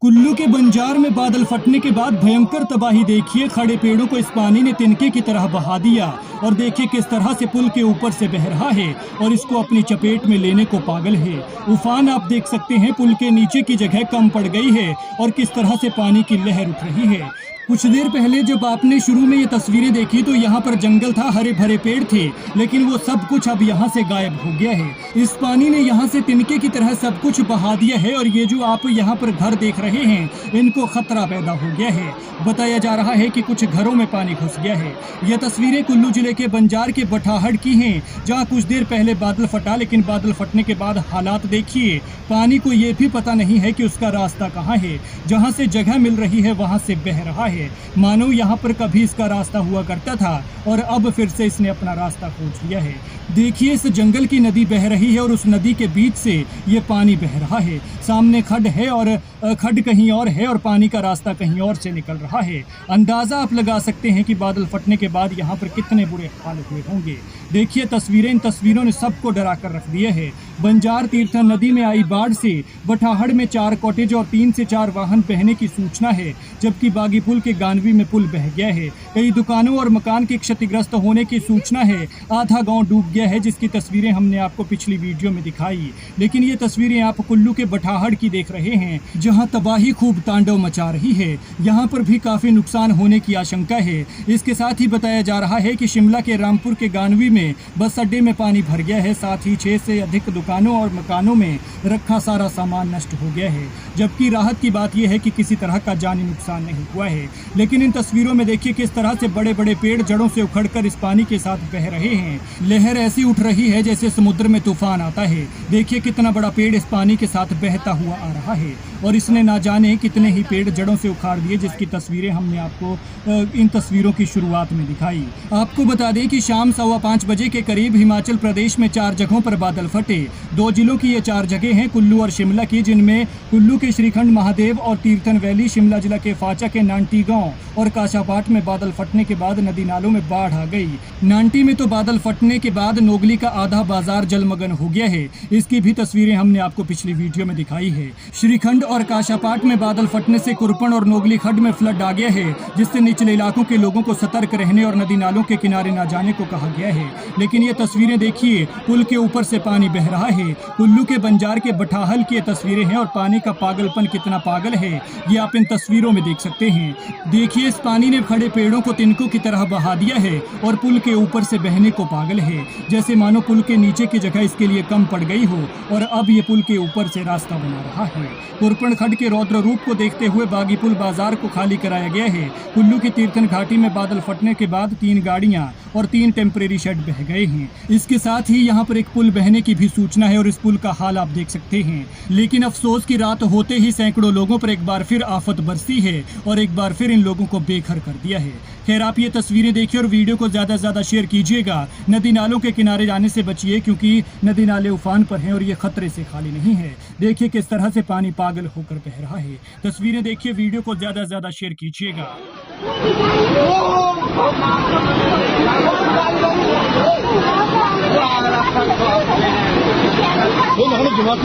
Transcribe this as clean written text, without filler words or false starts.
कुल्लू के बंजार में बादल फटने के बाद भयंकर तबाही देखिए। खड़े पेड़ों को इस पानी ने तिनके की तरह बहा दिया और देखिए किस तरह से पुल के ऊपर से बह रहा है और इसको अपनी चपेट में लेने को पागल है। उफान आप देख सकते हैं, पुल के नीचे की जगह कम पड़ गई है और किस तरह से पानी की लहर उठ रही है। कुछ देर पहले जब आपने शुरू में ये तस्वीरें देखी तो यहाँ पर जंगल था, हरे भरे पेड़ थे, लेकिन वो सब कुछ अब यहाँ से गायब हो गया है। इस पानी ने यहाँ से तिनके की तरह सब कुछ बहा दिया है और ये जो आप यहाँ पर घर देख रहे हैं इनको खतरा पैदा हो गया है। बताया जा रहा है कि कुछ घरों में पानी घुस गया है। यह तस्वीरें कुल्लू जिले के बंजार के बठाहड़ की हैं, जहाँ कुछ देर पहले बादल फटा, लेकिन बादल फटने के बाद हालात देखिए। पानी को ये भी पता नहीं है कि उसका रास्ता कहाँ है। जहाँ से जगह मिल रही है वहाँ से बह रहा है। मानो यहाँ पर कभी इसका रास्ता हुआ करता था और अब फिर से इसने अपना रास्ता खोज लिया है। देखिए इस जंगल की नदी बह रही है और उस नदी के बीच से ये पानी बह रहा है। सामने खड्ड है और खड्ड कहीं और है और पानी का रास्ता कहीं और से निकल रहा है। अंदाज़ा आप लगा सकते हैं कि बादल फटने के बाद यहाँ पर कितने बुरे हाल हुए होंगे। देखिए तस्वीरें, इन तस्वीरों ने सबको डरा कर रख दिया है। बंजार तीर्थन नदी में आई बाढ़ से बठाहड़ में 4 कॉटेज और 3 से 4 वाहन बहने की सूचना है, जबकि बागी पुल के गानवी में पुल बह गया है। कई दुकानों और मकान के क्षतिग्रस्त होने की सूचना है। आधा गांव डूब गया है, जिसकी तस्वीरें हमने आपको पिछली वीडियो में दिखाई। लेकिन ये तस्वीरें आप कुल्लू के बठाहड़ की देख रहे हैं, जहां तबाही खूब तांडव मचा रही है। यहाँ पर भी काफी नुकसान होने की आशंका है। इसके साथ ही बताया जा रहा है कि शिमला के रामपुर के गानवी में बस अड्डे में पानी भर गया है। साथ ही 6 से अधिक दुकानों और मकानों में रखा सारा सामान नष्ट हो गया है। जबकि राहत की बात यह है कि किसी तरह का जानी नुकसान नहीं हुआ है। लेकिन इन तस्वीरों में देखिए किस तरह से बड़े बड़े पेड़ जड़ों से उखड़कर इस पानी के साथ बह रहे हैं। लहर ऐसी उठ रही है जैसे समुद्र में तूफान आता है। देखिए कितना बड़ा पेड़ इस पानी के साथ बहता हुआ आ रहा है और इसने ना जाने कितने ही पेड़ जड़ों से उखाड़ दिए, जिसकी तस्वीरें हमने आपको इन तस्वीरों की शुरुआत में दिखाई। आपको बता दें कि शाम 5:15 बजे के करीब हिमाचल प्रदेश में 4 जगहों पर बादल फटे। 2 जिलों की ये 4 जगह हैं, कुल्लू और शिमला की, जिनमें कुल्लू के श्रीखंड महादेव और तीर्थन वैली, शिमला जिला के फाचा के नांटी गांव और काशापाट में बादल फटने के बाद नदी नालों में बाढ़ आ गई। नांटी में तो बादल फटने के बाद नोगली का आधा बाजार जलमग्न हो गया है। इसकी भी तस्वीरें हमने आपको पिछली वीडियो में दिखाई है। श्रीखंड और काशापाट में बादल फटने से कुरपण और नोगली खड्ड में फ्लड आ गया है, जिससे निचले इलाकों के लोगों को सतर्क रहने और नदी नालों के किनारे न जाने को कहा गया है। लेकिन ये तस्वीरें देखिए, पुल के ऊपर से पानी बह रहा है। कुल्लू के बंजार के बठाहल की तस्वीरें हैं और पानी का पागलपन कितना पागल है ये आप इन तस्वीरों में देख सकते हैं। देखिए इस पानी ने खड़े पेड़ों को तिनकों की तरह बहा दिया है और पुल के ऊपर से बहने को पागल है, जैसे मानो पुल के नीचे की जगह इसके लिए कम पड़ गई हो और अब ये पुल के ऊपर से रास्ता बना रहा है। कुरपण खड्ड के रौद्र रूप को देखते हुए बागी पुल बाजार को खाली कराया गया है। कुल्लू की तीर्थन घाटी में बादल फटने के बाद 3 गाड़ियां और 3 टेम्परेरी शेड बह गए हैं। इसके साथ ही यहाँ पर एक पुल बहने की भी सूचना है और इस पुल का हाल आप देख सकते हैं। लेकिन अफसोस की रात होते ही सैकड़ों लोगों पर एक बार फिर आफत बरसी है और एक बार फिर इन लोगों को बेघर कर दिया है। खैर आप ये तस्वीरें देखिए और वीडियो को ज़्यादा से ज़्यादा शेयर कीजिएगा। नदी नालों के किनारे जाने से बचिए, क्योंकि नदी नाले उफान पर हैं और ये खतरे से खाली नहीं है। देखिए किस तरह से पानी पागल होकर बह रहा है। तस्वीरें देखिए, वीडियो को ज़्यादा से ज़्यादा शेयर कीजिएगा। जमात